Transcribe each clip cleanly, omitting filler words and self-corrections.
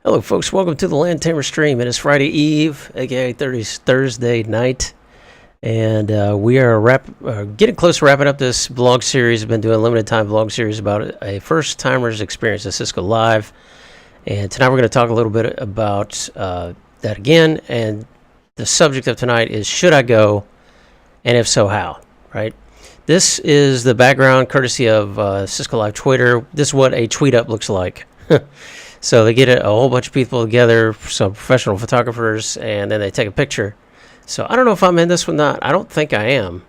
Hello, folks. Welcome to the Land Tamer stream. It is Friday Eve, aka Thursday night, and we are getting close to wrapping up this vlog series. I've been doing a limited time vlog series about a first timer's experience at Cisco Live, and tonight we're going to talk a little bit about that again. And the subject of tonight is: should I go, and if so, how? Right. This is the background courtesy of Cisco Live Twitter. This is what a tweet up looks like. So they get a whole bunch of people together, some professional photographers, and then they take a picture. So I don't know if I'm in this one or not. I don't think I am.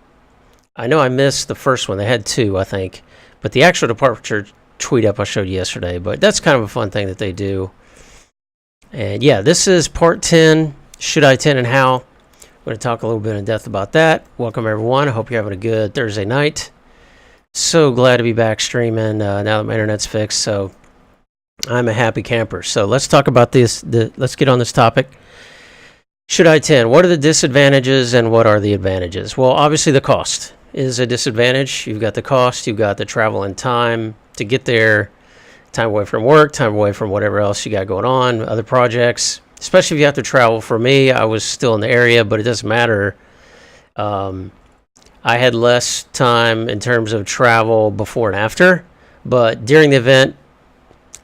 I know I missed the first one. They had two, I think. But the actual departure tweet up I showed you yesterday. But that's kind of a fun thing that they do. And yeah, this is part 10, should I attend and how. I'm going to talk a little bit in depth about that. Welcome, everyone. I hope you're having a good Thursday night. So glad to be back streaming now that my internet's fixed. So I'm a happy camper. So let's talk about this. Let's get on this topic. Should I attend? What are the disadvantages and what are the advantages? Well, obviously the cost is a disadvantage. You've got the cost, you've got the travel and time to get there, time away from work, time away from whatever else you got going on, other projects, especially if you have to travel. For me, I was still in the area, but it doesn't matter. I had less time in terms of travel before and after, but during the event,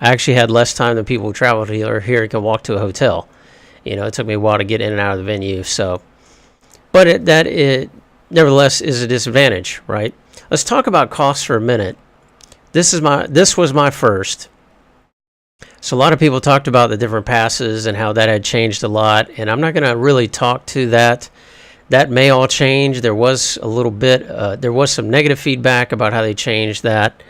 I actually had less time than people who traveled here and can walk to a hotel. You know, it took me a while to get in and out of the venue. So, but it nevertheless is a disadvantage, right? Let's talk about costs for a minute. This was my first. So a lot of people talked about the different passes and how that had changed a lot, and I'm not going to really talk to that. That may all change. There was a little bit. There was some negative feedback about how they changed that.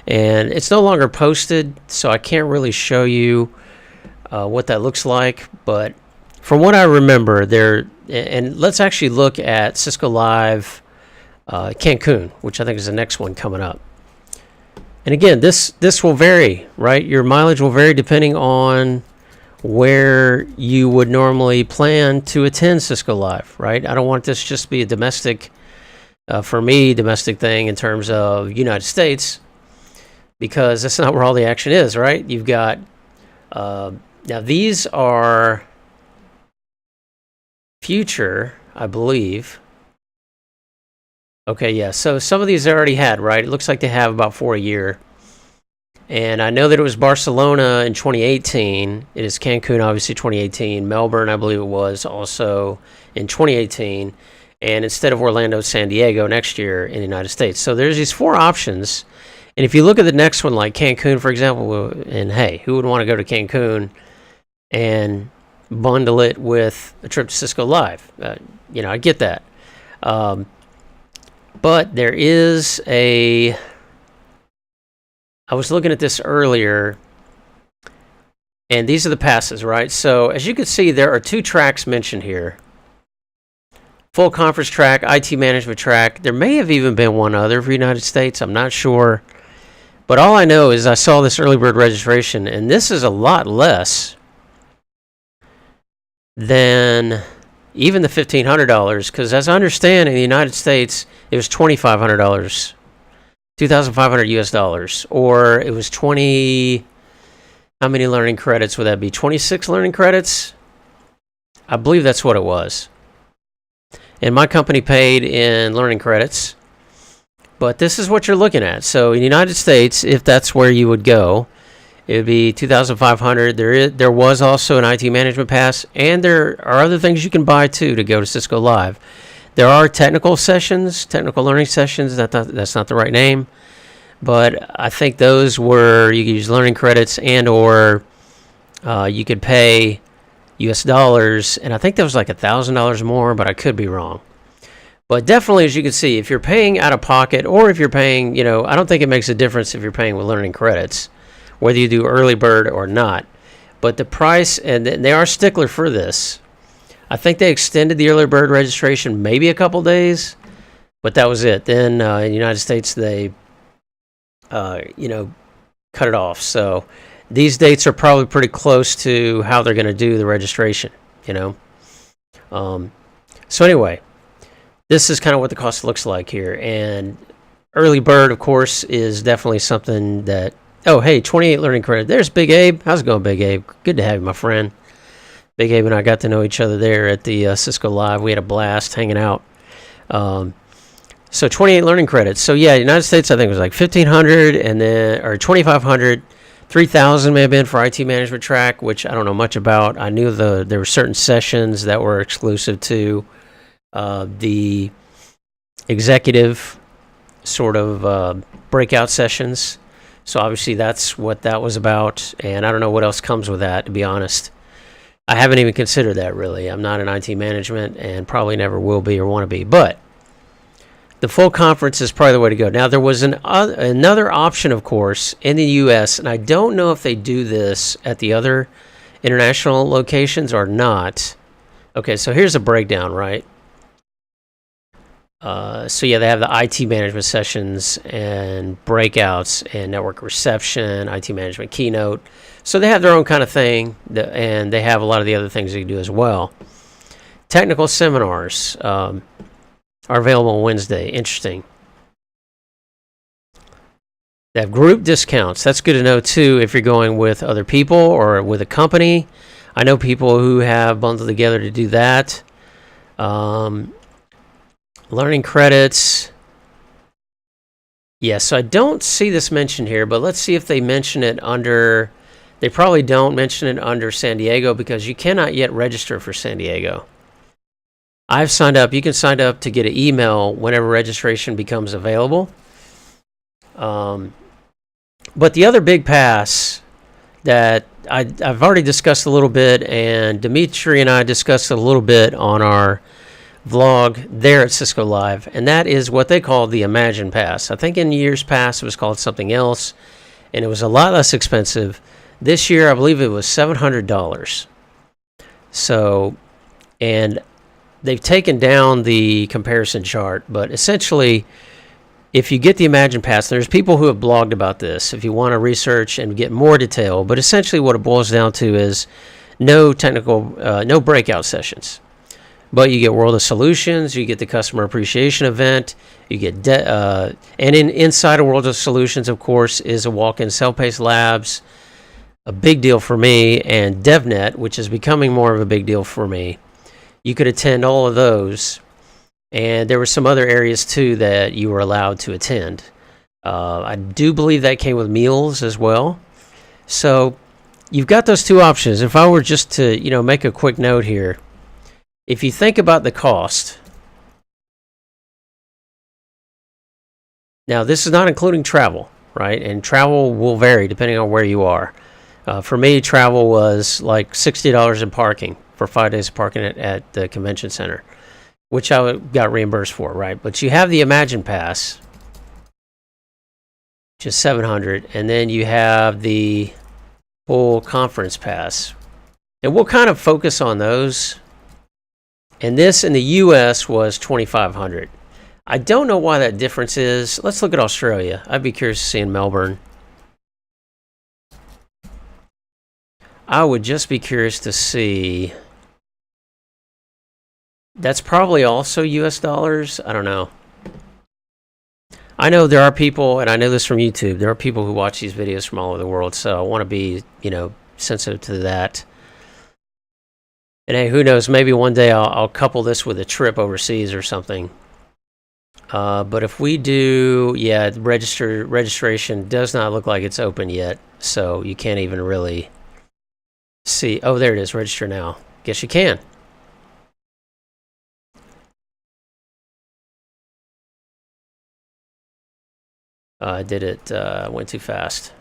And it's no longer posted, so I can't really show you what that looks like. But from what I remember, and let's actually look at Cisco Live Cancun, which I think is the next one coming up. And again, this will vary, right? Your mileage will vary depending on where you would normally plan to attend Cisco Live, right? I don't want this just to be a domestic, for me, domestic thing in terms of United States, because that's not where all the action is, right? You've got, now these are future, I believe. Okay, yeah, so some of these they already had, right? It looks like they have about 4 a year. And I know that it was Barcelona in 2018. It is Cancun, obviously, 2018. Melbourne, I believe it was, also in 2018. And instead of Orlando, San Diego next year in the United States. So there's these 4 options. And if you look at the next one, like Cancun, for example, and hey, who would want to go to Cancun and bundle it with a trip to Cisco Live? I get that. But there is I was looking at this earlier, and these are the passes, right? So as you can see, there are 2 tracks mentioned here. Full conference track, IT management track. There may have even been one other for the United States. I'm not sure. But all I know is I saw this early bird registration, and this is a lot less than even the $1,500, because as I understand, in the United States, it was $2,500, $2,500 US dollars, or it was 20, how many learning credits would that be? 26 learning credits? I believe that's what it was. And my company paid in learning credits. But this is what you're looking at. So in the United States, if that's where you would go, it would be $2,500. There was also an IT management pass, and there are other things you can buy too to go to Cisco Live. There are technical learning sessions. That's not the right name, but I think those were, you could use learning credits or you could pay US dollars, and I think that was like $1,000 more, but I could be wrong. But definitely, as you can see, if you're paying out of pocket or if you're paying, I don't think it makes a difference if you're paying with learning credits, whether you do early bird or not. But the price, and they are stickler for this. I think they extended the early bird registration maybe a couple days, but that was it. Then in the United States, they, cut it off. So these dates are probably pretty close to how they're going to do the registration, So anyway. This is kind of what the cost looks like here. And early bird, of course, is definitely something that Oh, hey, 28 learning credit. There's Big Abe. How's it going, Big Abe? Good to have you, my friend. Big Abe and I got to know each other there at the Cisco Live. We had a blast hanging out. So 28 learning credits. So yeah, United States, I think it was like 1,500 and then, or 2,500, 3,000 may have been for IT management track, which I don't know much about. I knew there were certain sessions that were exclusive to the executive sort of breakout sessions. So obviously that's what that was about, and I don't know what else comes with that, to be honest. I haven't even considered that, really. I'm not in IT management and probably never will be or want to be. But the full conference is probably the way to go. Now, there was another option, of course, in the U.S., and I don't know if they do this at the other international locations or not. Okay, so here's a breakdown, right? So yeah, they have the IT management sessions and breakouts and network reception, IT management keynote. So they have their own kind of thing, and they have a lot of the other things you can do as well. Technical seminars are available on Wednesday. Interesting. They have group discounts. That's good to know too if you're going with other people or with a company. I know people who have bundled together to do that. Learning credits. Yeah, so I don't see this mentioned here, but let's see if they mention it under... They probably don't mention it under San Diego because you cannot yet register for San Diego. I've signed up. You can sign up to get an email whenever registration becomes available. But the other big pass that I've already discussed a little bit, and Dimitri and I discussed a little bit on our vlog there at Cisco Live, and that is what they call the Imagine Pass. I think in years past it was called something else, and it was a lot less expensive. This year, I believe it was $700. So, and they've taken down the comparison chart, but essentially, if you get the Imagine Pass, there's people who have blogged about this if you want to research and get more detail, but essentially what it boils down to is no breakout sessions. But you get World of Solutions, you get the Customer Appreciation Event, you get and inside of World of Solutions, of course, is a walk-in self-paced labs, a big deal for me, and DevNet, which is becoming more of a big deal for me. You could attend all of those, and there were some other areas too that you were allowed to attend. I do believe that came with meals as well. So you've got those two options. If I were just to make a quick note here, if you think about the cost, now this is not including travel, right? And travel will vary depending on where you are. For me, travel was like $60 in parking for 5 days of parking at the convention center, which I got reimbursed for, right? But you have the Imagine Pass, which is $700, and then you have the full conference pass. And we'll kind of focus on those. And this in the US was $2,500. I don't know why that difference is. Let's look at Australia. I'd be curious to see in Melbourne. I would just be curious to see. That's probably also US dollars. I don't know. I know there are people, and I know this from YouTube, there are people who watch these videos from all over the world, so I want to be, sensitive to that. And hey, who knows, maybe one day I'll couple this with a trip overseas or something. But if we do, yeah, registration does not look like it's open yet, so you can't even really see. Oh, there it is, register now. Guess you can. I did it, went too fast.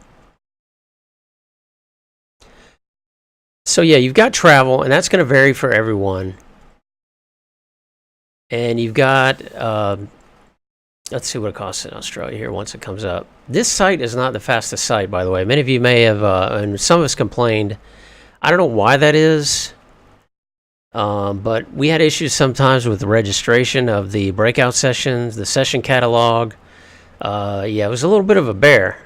So yeah, you've got travel, and that's going to vary for everyone. And you've got, let's see what it costs in Australia here once it comes up. This site is not the fastest site, by the way. Many of you may have, and some of us complained. I don't know why that is, but we had issues sometimes with the registration of the breakout sessions, the session catalog. Yeah, it was a little bit of a bear.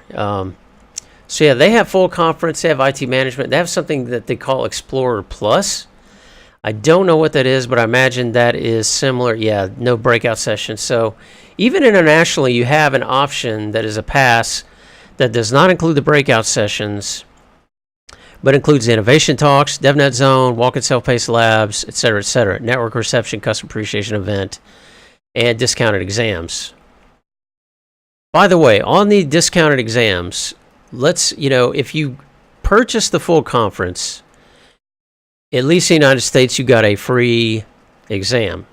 So yeah, they have full conference, they have IT management, they have something that they call Explorer Plus. I don't know what that is, but I imagine that is similar. Yeah, no breakout sessions. So even internationally, you have an option that is a pass that does not include the breakout sessions, but includes the innovation talks, DevNet Zone, walk-in self-paced labs, etc., network reception, customer appreciation event, and discounted exams. By the way, on the discounted exams, if you purchase the full conference, at least in the United States, you got a free exam.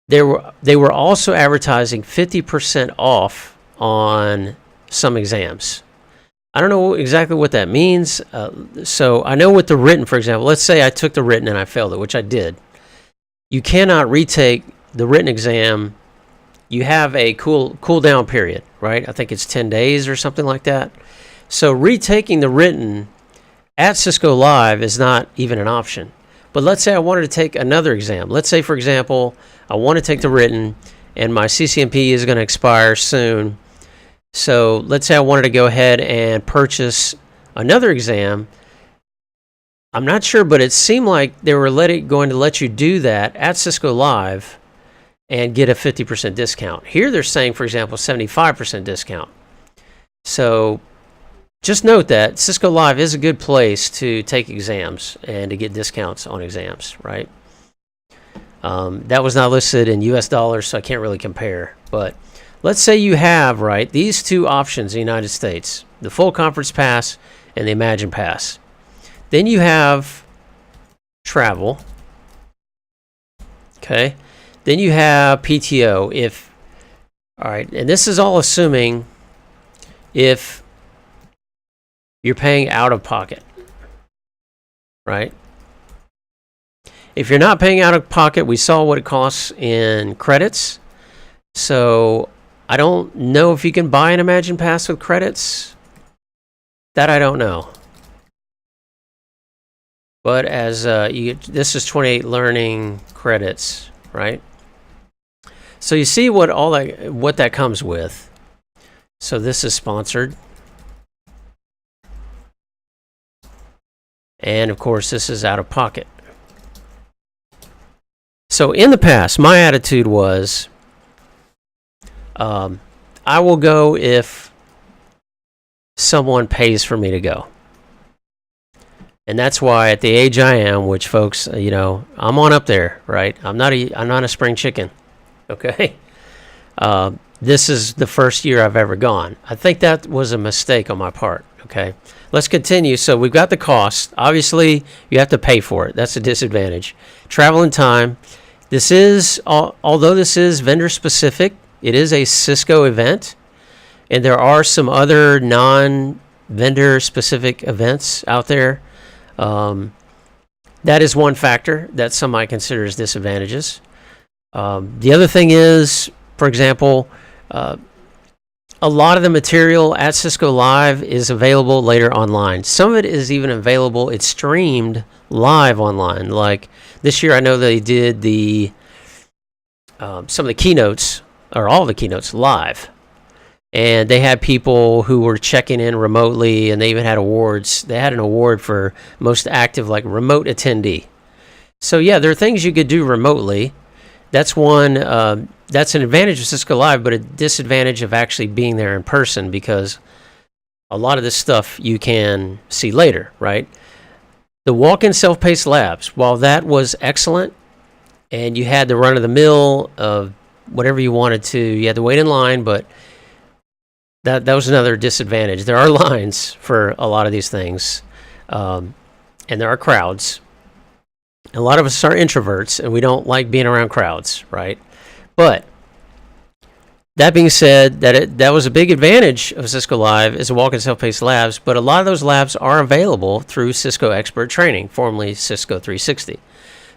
They were also advertising 50% off on some exams. I don't know exactly what that means. So I know with the written, for example, let's say I took the written and I failed it, which I did. You cannot retake the written exam. You have a cool down period, right? I think it's 10 days or something like that. So retaking the written at Cisco Live is not even an option. But let's say I wanted to take another exam. Let's say, for example, I want to take the written and my CCNP is going to expire soon. So let's say I wanted to go ahead and purchase another exam. I'm not sure, but it seemed like they were going to let you do that at Cisco Live and get a 50% discount. Here they're saying, for example, 75% discount. So just note that Cisco Live is a good place to take exams and to get discounts on exams, right? That was not listed in US dollars, so I can't really compare. But let's say you have, right, these two options in the United States, the full conference pass and the Imagine Pass. Then you have travel. Okay. Then you have PTO. All right, and this is all assuming if you're paying out of pocket, right? If you're not paying out of pocket, we saw what it costs in credits. So I don't know if you can buy an Imagine Pass with credits. That I don't know. But as this is 28 learning credits, right? So you see what that comes with. So this is sponsored. And of course, this is out of pocket. So in the past, my attitude was, I will go if someone pays for me to go. And that's why at the age I am, which folks, I'm on up there, right? I'm not a spring chicken. Okay. This is the first year I've ever gone. I think that was a mistake on my part. Okay. Let's continue. So we've got the cost. Obviously, you have to pay for it. That's a disadvantage. Travel and time. This is, although this is vendor specific, it is a Cisco event. And there are some other non-vendor specific events out there. That is one factor that some might consider as disadvantages. The other thing is, for example, a lot of the material at Cisco Live is available later online. Some of it is even available. It's streamed live online. Like this year, I know they did some of the keynotes, or all the keynotes, live. And they had people who were checking in remotely, and they even had awards. They had an award for most active, like remote attendee. So yeah, there are things you could do remotely. That's one. That's an advantage of Cisco Live, but a disadvantage of actually being there in person, because a lot of this stuff you can see later, right? The walk-in self-paced labs, while that was excellent, and you had the run-of-the-mill of whatever you wanted to, you had to wait in line, but that was another disadvantage. There are lines for a lot of these things, and there are crowds. A lot of us are introverts, and we don't like being around crowds, right? But that being said, that was a big advantage of Cisco Live is a walk-in self-paced labs, but a lot of those labs are available through Cisco Expert Training, formerly Cisco 360.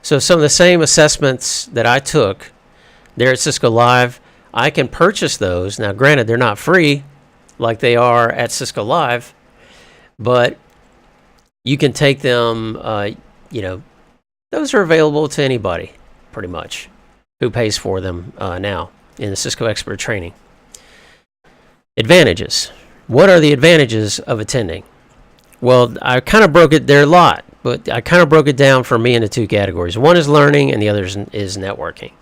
So some of the same assessments that I took there at Cisco Live, I can purchase those. Now, granted, they're not free like they are at Cisco Live, but you can take them, those are available to anybody, pretty much, who pays for them now in the Cisco Expert Training. Advantages. What are the advantages of attending? Well, I kind of broke it, there are a lot, but I kind of broke it down for me into two categories. One is learning, and the other is networking.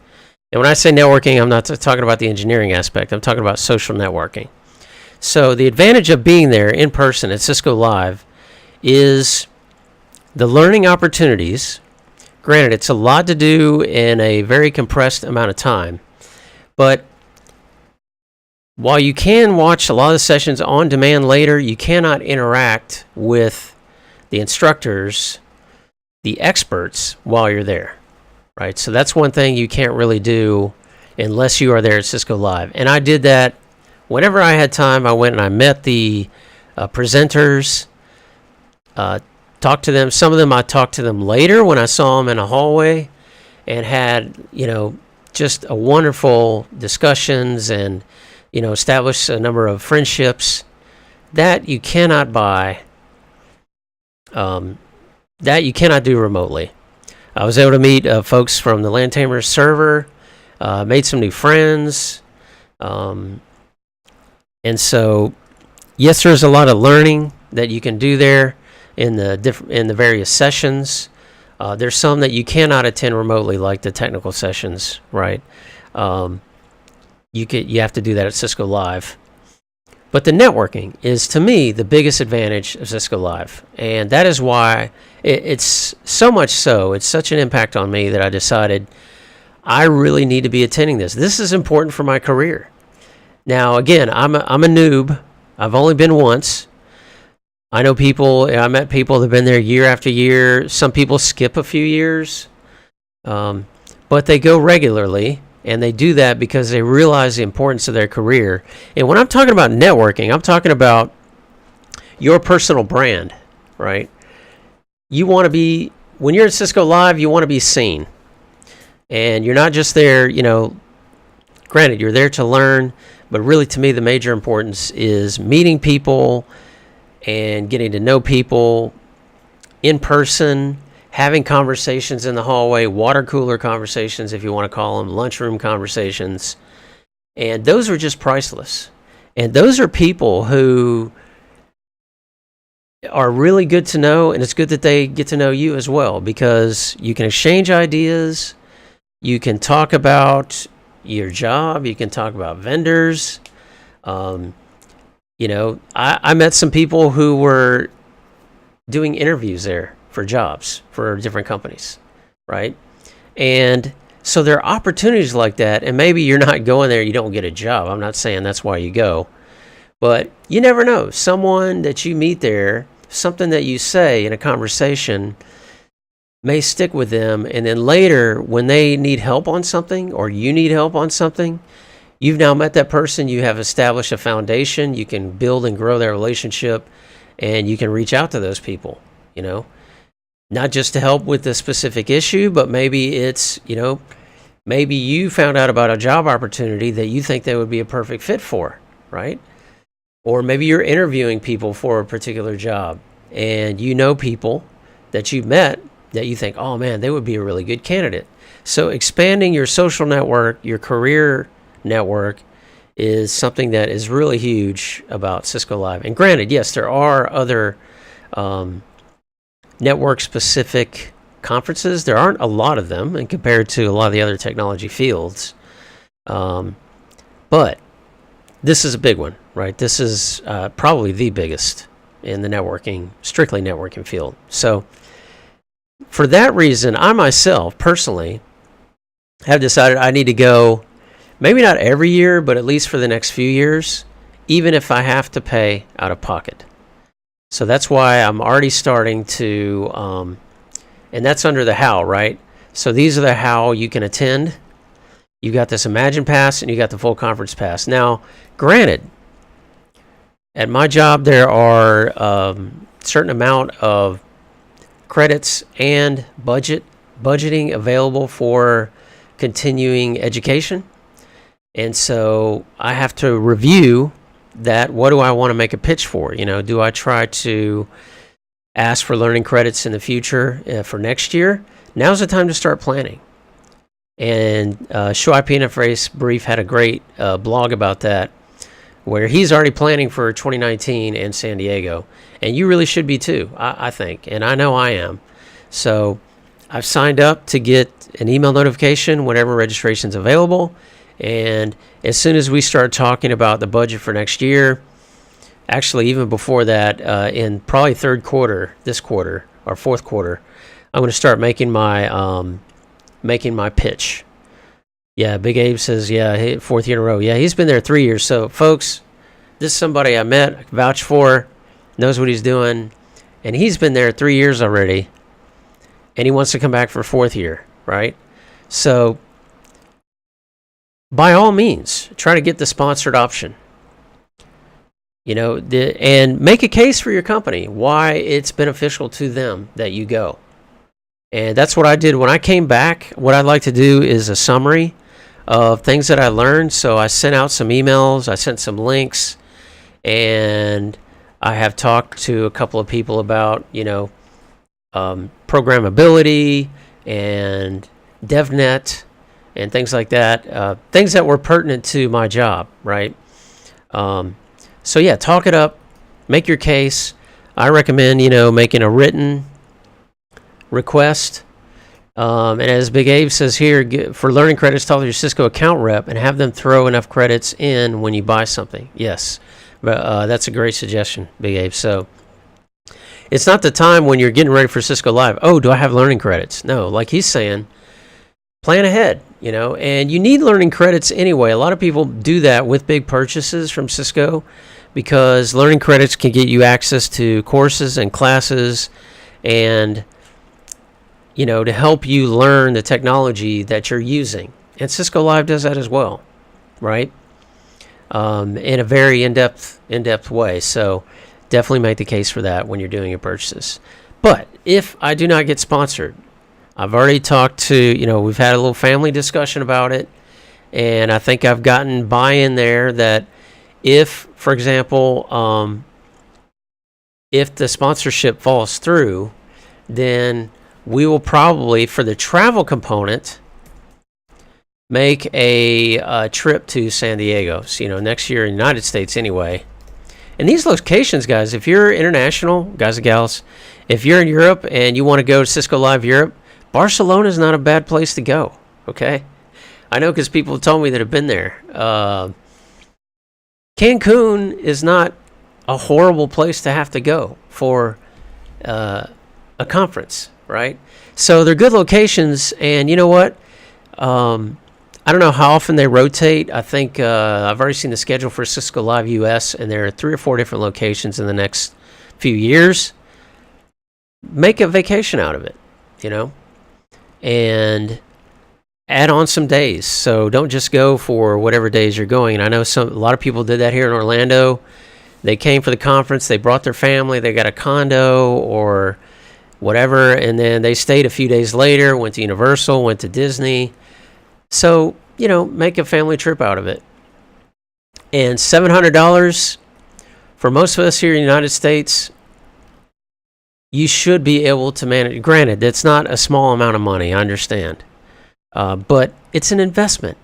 And when I say networking, I'm not talking about the engineering aspect. I'm talking about social networking. So the advantage of being there in person at Cisco Live is the learning opportunities. Granted, it's a lot to do in a very compressed amount of time, but while you can watch a lot of the sessions on demand later, you cannot interact with the instructors, the experts, while you're there, right? So that's one thing you can't really do unless you are there at Cisco Live. And I did that whenever I had time. I went and I met the presenters, talked to them. Some of them I talked to them later when I saw them in a hallway, and had, just a wonderful discussions, and established a number of friendships that you cannot buy, that you cannot do remotely. I was able to meet folks from the Land Tamers server, made some new friends, and so yes, there's a lot of learning that you can do there in the various sessions. There's some that you cannot attend remotely, like the technical sessions, right? You have to do that at Cisco Live. But the networking is, to me, the biggest advantage of Cisco Live, and that is why it's so much so. It's such an impact on me that I decided I really need to be attending this. This is important for my career. Now, again, I'm a noob. I've only been once. I know people. I met people that have been there year after year. Some people skip a few years, but they go regularly. And they do that because they realize the importance of their career. And when I'm talking about networking, I'm talking about your personal brand, right? You want to be, when you're at Cisco Live, you want to be seen. And you're not just there, granted, you're there to learn, but really, to me, the major importance is meeting people and getting to know people in person, having conversations in the hallway, water cooler conversations, if you want to call them, lunchroom conversations. And those are just priceless. And those are people who are really good to know, and it's good that they get to know you as well, because you can exchange ideas, you can talk about your job, you can talk about vendors. I met some people who were doing interviews there for jobs for different companies, right? And so there are opportunities like that, and maybe you're not going there, you don't get a job. I'm not saying that's why you go, but you never know. Someone that you meet there, something that you say in a conversation may stick with them, and then later when they need help on something, or you need help on something, you've now met that person, you have established a foundation, you can build and grow that relationship, and you can reach out to those people, not just to help with the specific issue, but maybe it's, maybe you found out about a job opportunity that you think they would be a perfect fit for, right? Or maybe you're interviewing people for a particular job, and people that you've met that you think, oh man, they would be a really good candidate. So expanding your social network, your career network, is something that is really huge about Cisco Live. And granted, yes, there are other network-specific conferences. There aren't a lot of them, and compared to a lot of the other technology fields. But this is a big one, right? This is probably the biggest in the strictly networking field. So for that reason, I myself, personally, have decided I need to go, maybe not every year, but at least for the next few years, even if I have to pay out of pocket. So that's why I'm already starting to, and that's under the how, right? So these are the how you can attend. You got this Imagine Pass, and you got the full conference pass. Now, granted, at my job there are a certain amount of credits and budgeting available for continuing education. And so I have to review that. What do I want to make a pitch for? Do I try to ask for learning credits in the future for next year? Now's the time to start planning. And Shuai Pinafrace Brief had a great blog about that, where he's already planning for 2019 in San Diego. And you really should be too, I think. And I know I am. So I've signed up to get an email notification whenever registration's available. And as soon as we start talking about the budget for next year, actually even before that, in probably third quarter, this quarter or fourth quarter, I'm going to start making my pitch. Yeah, Big Abe says, yeah, fourth year in a row. Yeah, he's been there 3 years. So, folks, this is somebody I met, vouched for, knows what he's doing, and he's been there 3 years already, and he wants to come back for fourth year, right? So, by all means, try to get the sponsored option. And make a case for your company, why it's beneficial to them that you go. And that's what I did when I came back. What I'd like to do is a summary of things that I learned. So I sent out some emails, I sent some links, and I have talked to a couple of people about, programmability and DevNet and things like that, things that were pertinent to my job, right? So yeah, talk it up, make your case. I recommend, making a written request. And as Big Abe says here, for learning credits, talk to your Cisco account rep and have them throw enough credits in when you buy something. Yes, but that's a great suggestion, Big Abe. So it's not the time when you're getting ready for Cisco Live. Oh, do I have learning credits? No, like he's saying, plan ahead, and you need learning credits anyway. A lot of people do that with big purchases from Cisco because learning credits can get you access to courses and classes and, to help you learn the technology that you're using. And Cisco Live does that as well, right? In a very in-depth way. So definitely make the case for that when you're doing your purchases. But if I do not get sponsored, I've already talked to, we've had a little family discussion about it, and I think I've gotten buy-in there that if, for example, if the sponsorship falls through, then we will probably, for the travel component, make a trip to San Diego. So, next year in the United States anyway. And these locations, guys, if you're international, guys and gals, if you're in Europe and you want to go to Cisco Live Europe, Barcelona is not a bad place to go, okay? I know because people have told me that have been there. Cancun is not a horrible place to have to go for a conference, right? So they're good locations, and you know what? I don't know how often they rotate. I think I've already seen the schedule for Cisco Live US, and there are 3 or 4 different locations in the next few years. Make a vacation out of it, and add on some days. So don't just go for whatever days you're going. And I know a lot of people did that here in Orlando. They came for the conference, they brought their family, they got a condo or whatever, and then they stayed a few days later, went to Universal, went to Disney. So, make a family trip out of it. And $700 for most of us here in the United States, you should be able to manage. Granted, that's not a small amount of money, I understand. But it's an investment.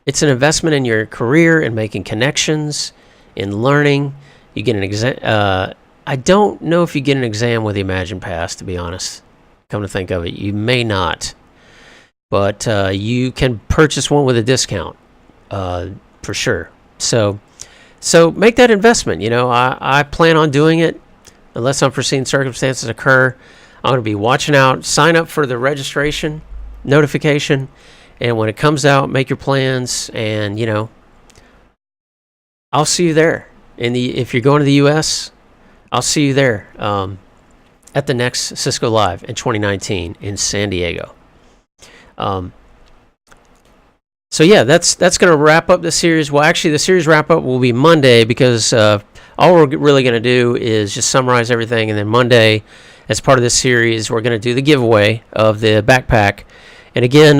It's an investment in your career and making connections, in learning. You get an exam. I don't know if you get an exam with the Imagine Pass, to be honest. Come to think of it, you may not. But you can purchase one with a discount, for sure. So make that investment. I plan on doing it unless unforeseen circumstances occur. I'm going to be watching out. Sign up for the registration notification, and when it comes out, make your plans. And I'll see you there. If you're going to the U.S., I'll see you there at the next Cisco Live in 2019 in San Diego. So yeah, that's going to wrap up the series. Well, actually, the series wrap up will be Monday because all we're really going to do is just summarize everything, and then Monday, as part of this series, we're going to do the giveaway of the backpack. And again,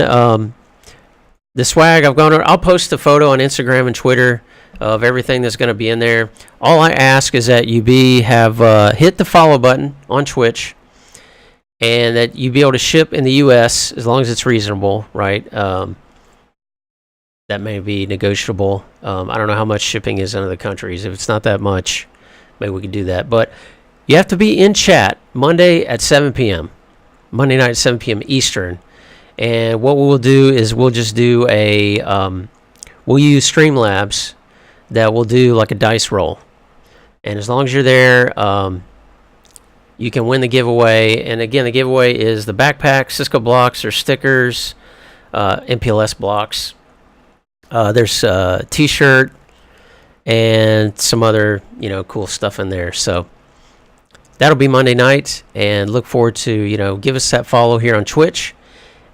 the swag I'll post a photo on Instagram and Twitter of everything that's going to be in there. All I ask is that you have hit the follow button on Twitch, and that you be able to ship in the U.S. as long as it's reasonable, right? That may be negotiable. I don't know how much shipping is in other countries. If it's not that much, maybe we can do that. But you have to be in chat Monday at 7 p.m. Monday night at 7 p.m. Eastern. And what we'll do is we'll just do we'll use Streamlabs that will do like a dice roll. And as long as you're there, you can win the giveaway. And again, the giveaway is the backpack, Cisco blocks, or stickers, mpls blocks. There's a t-shirt and some other, cool stuff in there. So that'll be Monday night, and look forward to, give us that follow here on Twitch,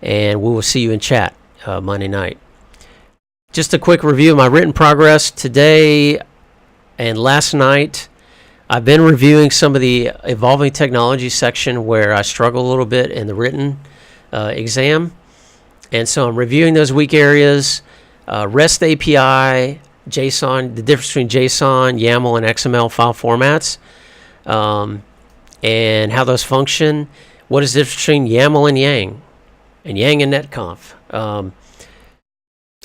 and we will see you in chat Monday night. Just a quick review of my written progress today and last night. I've been reviewing some of the evolving technology section where I struggle a little bit in the written exam. And so I'm reviewing those weak areas, REST API, JSON, the difference between JSON, YAML, and XML file formats, and how those function. What is the difference between YAML and Yang and netconf?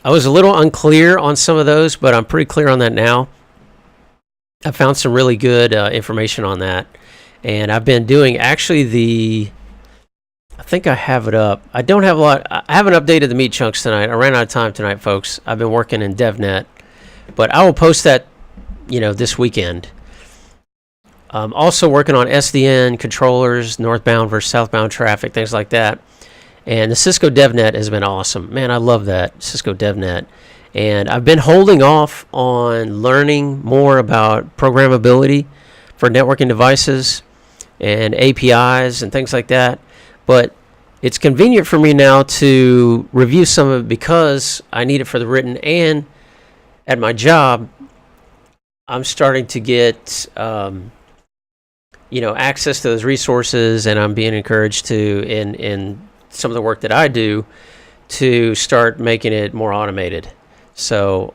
I was a little unclear on some of those, but I'm pretty clear on that now. I found some really good information on that. And I've been doing actually I think I have it up. I don't have a lot. I haven't updated the meat chunks tonight. I ran out of time tonight, folks. I've been working in DevNet. But I will post that, this weekend. I'm also working on SDN controllers, northbound versus southbound traffic, things like that. And the Cisco DevNet has been awesome. Man, I love that, Cisco DevNet. And I've been holding off on learning more about programmability for networking devices and APIs and things like that. But it's convenient for me now to review some of it because I need it for the written, and at my job, I'm starting to get access to those resources, and I'm being encouraged to, in some of the work that I do, to start making it more automated. So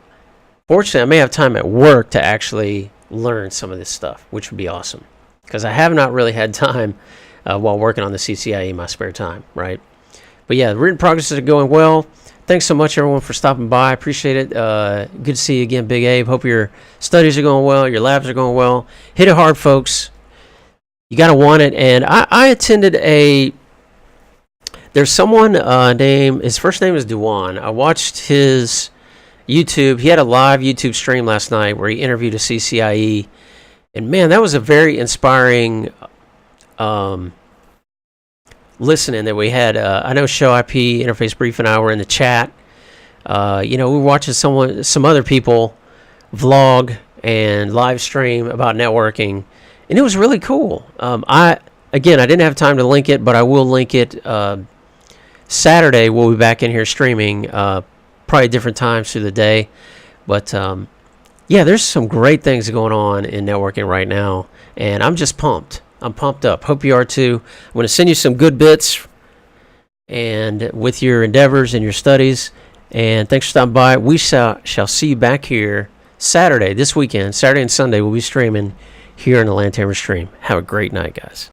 fortunately, I may have time at work to actually learn some of this stuff, which would be awesome, because I have not really had time while working on the CCIE in my spare time, right? But yeah, the written progress is going well. Thanks so much, everyone, for stopping by. I appreciate it. Good to see you again, Big Abe. Hope your studies are going well, your labs are going well. Hit it hard, folks. You got to want it. And I attended there's someone named, his first name is Duan. I watched his YouTube. He had a live YouTube stream last night where he interviewed a CCIE. And man, that was a very inspiring listening that we had. I know Show IP, Interface Brief, and I were in the chat. We were watching some other people vlog and live stream about networking, and it was really cool. I didn't have time to link it, but I will link it. Saturday we'll be back in here streaming, probably different times through the day. But there's some great things going on in networking right now, and I'm just pumped. I'm pumped up. Hope you are too. I'm going to send you some good bits and with your endeavors and your studies. And thanks for stopping by. We shall see you back here Saturday, this weekend. Saturday and Sunday we'll be streaming here in the Land Tamer stream. Have a great night, guys.